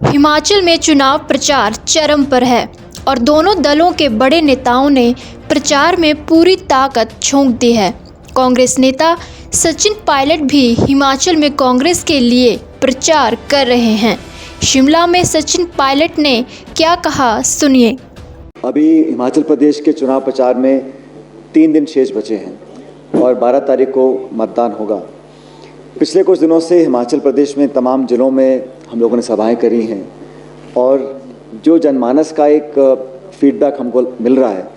हिमाचल में चुनाव प्रचार चरम पर है और दोनों दलों के बड़े नेताओं ने प्रचार में पूरी ताकत झोंक दी है। कांग्रेस नेता सचिन पायलट भी हिमाचल में कांग्रेस के लिए प्रचार कर रहे हैं। शिमला में सचिन पायलट ने क्या कहा, सुनिए। अभी हिमाचल प्रदेश के चुनाव प्रचार में 3 दिन शेष बचे हैं और 12 तारीख को मतदान होगा। पिछले कुछ दिनों से हिमाचल प्रदेश में तमाम ज़िलों में हम लोगों ने सभाएं करी हैं और जो जनमानस का एक फीडबैक हमको मिल रहा है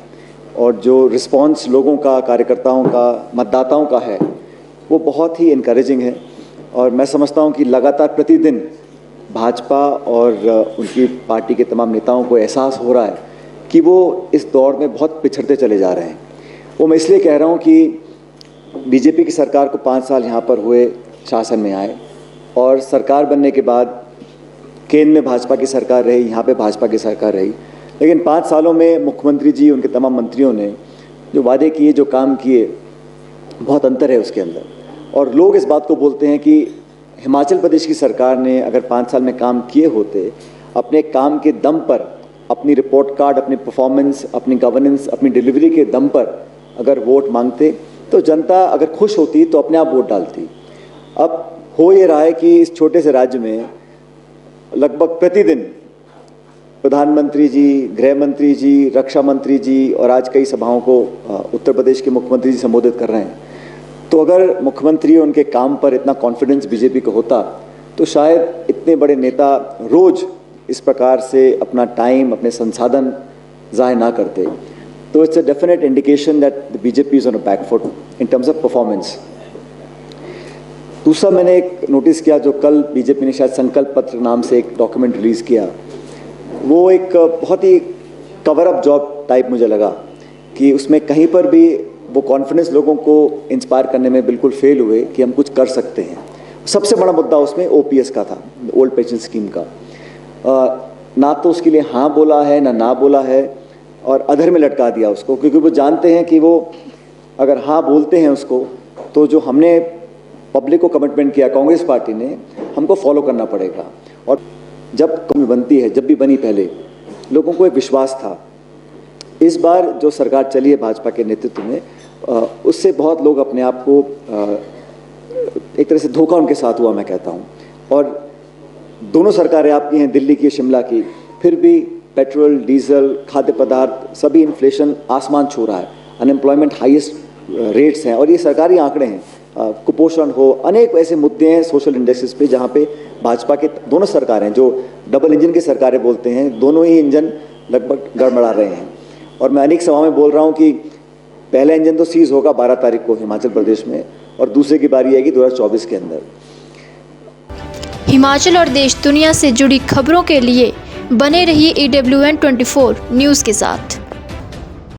और जो रिस्पांस लोगों का, कार्यकर्ताओं का, मतदाताओं का है, वो बहुत ही इनकरेजिंग है। और मैं समझता हूँ कि लगातार प्रतिदिन भाजपा और उनकी पार्टी के तमाम नेताओं को एहसास हो रहा है कि वो इस दौर में बहुत पिछड़ते चले जा रहे हैं। वो मैं इसलिए कह रहा हूँ कि बीजेपी की सरकार को 5 साल यहाँ पर हुए शासन में आए और सरकार बनने के बाद केंद्र में भाजपा की सरकार रही, यहाँ पे भाजपा की सरकार रही, लेकिन 5 सालों में मुख्यमंत्री जी, उनके तमाम मंत्रियों ने जो वादे किए, जो काम किए, बहुत अंतर है उसके अंदर। और लोग इस बात को बोलते हैं कि हिमाचल प्रदेश की सरकार ने अगर 5 साल में काम किए होते, अपने काम के दम पर, अपनी रिपोर्ट कार्ड, अपनी परफॉर्मेंस, अपनी गवर्नेंस, अपनी डिलीवरी के दम पर अगर वोट मांगते तो जनता अगर खुश होती तो अपने आप वोट डालती। अब हो ये रहा है कि इस छोटे से राज्य में लगभग प्रतिदिन प्रधानमंत्री जी, गृह मंत्री जी, रक्षा मंत्री जी और आज कई सभाओं को उत्तर प्रदेश के मुख्यमंत्री जी संबोधित कर रहे हैं। तो अगर मुख्यमंत्री उनके काम पर इतना कॉन्फिडेंस बीजेपी को होता तो शायद इतने बड़े नेता रोज़ इस प्रकार से अपना टाइम, अपने संसाधन ज़ाय ना करते। तो it's a definite indication that the BJP is on a back foot in terms of performance. दूसरा, मैंने एक नोटिस किया जो कल बीजेपी ने शायद संकल्प पत्र नाम से एक डॉक्यूमेंट रिलीज़ किया, वो एक बहुत ही कवर अप जॉब टाइप मुझे लगा कि उसमें कहीं पर भी वो कॉन्फिडेंस लोगों को इंस्पायर करने में बिल्कुल फेल हुए कि हम कुछ कर सकते हैं। सबसे बड़ा मुद्दा उसमें ओपीएस का था, ओल्ड पेंशन स्कीम का। ना तो उसके लिए हाँ बोला है, ना बोला है, और अधर में लटका दिया उसको, क्योंकि वो जानते हैं कि वो अगर हाँ बोलते हैं उसको तो जो हमने पब्लिक को कमिटमेंट किया कांग्रेस पार्टी ने, हमको फॉलो करना पड़ेगा। और जब कमी बनती है, जब भी बनी पहले, लोगों को एक विश्वास था। इस बार जो सरकार चली है भाजपा के नेतृत्व में, उससे बहुत लोग अपने आप को एक तरह से धोखा उनके साथ हुआ, मैं कहता हूँ। और दोनों सरकारें आपकी हैं, दिल्ली की, शिमला की, फिर भी पेट्रोल, डीजल, खाद्य पदार्थ, सभी इन्फ्लेशन आसमान छू रहा है, अनएम्प्लॉयमेंट हाईएस्ट रेट्स हैं, और ये सरकारी आंकड़े हैं। कुपोषण हो, अनेक ऐसे मुद्दे हैं सोशल इंडेक्सेस पे जहाँ पे भाजपा के दोनों सरकारें, जो डबल इंजन की सरकारें बोलते हैं, दोनों ही इंजन लगभग गड़बड़ा रहे हैं। और मैं अनेक सभा में बोल रहा हूँ कि पहला इंजन तो सीज होगा 12 तारीख को हिमाचल प्रदेश में, और दूसरे की बारी आएगी 2024 के अंदर। हिमाचल और देश दुनिया से जुड़ी खबरों के लिए बने रहिए EWN24 न्यूज़ के साथ।